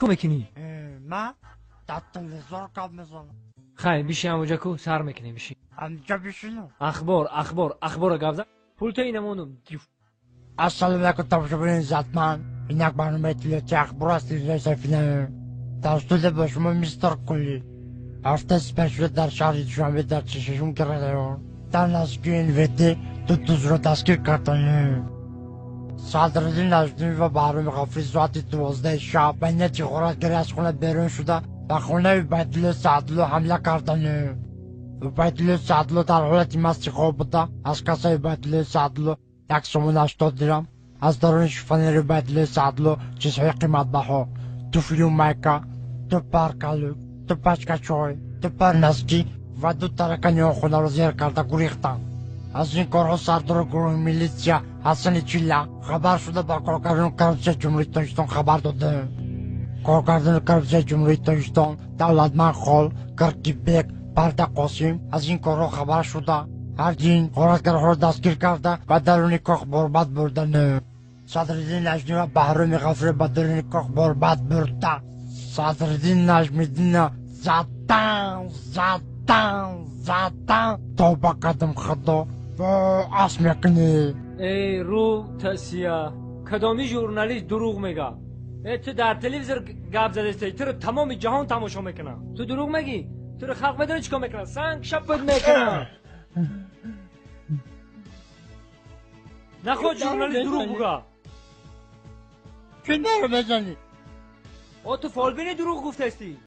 میکنی؟ من در تلویزیون کار میزنم. خیلی بیشی همونجا کو سر میکنی بیشی. همونجا بشینم. اخبار گفت. پول تو اینمونم. السلام علیکم تماشاگران عزتمند. اینک برنامه تلویزیون اخبار است تلویزیون سفینه. توسط به شما میستر کلی. هفته سپشل در شهر دوشنبه در چششون کرده. در نزدیکی NVD دو دوست را دستگیر کردند. صدراعظم نجمی و بهرام غفوری ساعت 12 شب به نیت غارتگری از خانه بیرون شده و خانه عبیدالله سعدالله حمله کردند. عبیدالله سعدالله در حالت مست خواب بوده. از کاسه عبیدالله سعدالله یک سومن 80 درم، از درون شیفانیر عبیدالله سعدالله چیزهای قیمت بها، دو فیلم میکا، دو پرکالو، دو پشکه چای، دو پرنسکی و دو ترکانی خانه را زیر کرده گریختند. از این کارها سردار گروه میلیسیا حسن چیلا خبر شده با کارگردان کرپسی جمهوری تاجیکستان خبر داده. کارگردان کرپسی جمهوری تاجیکستان دولتمند خال کرکیبک پرده قاسم از این کارها خبر شده. هر دین غارتگرها را دستگیر کرده و درون کاخ برباد بردن. صدراعظم نجمی و بهرام غفوری به درون کاخ برباد برده. صدراعظم نجمیدین زدن تا با قدم خدا و اسم میکنی. ای رو تسیا کدامی ژورنالیست دروغ میگه؟ تو در تلویزیون گپ زده استی تو رو تمام جهان تماشا میکنه. تو دروغ میگی؟ تو رو خلق میدونه چیکار میکنه؟ سنگ شپت میکنه. نخود ژورنالیست دروغ بگه. چه دارو بزنی؟ تو فالبین دروغ گفته استی.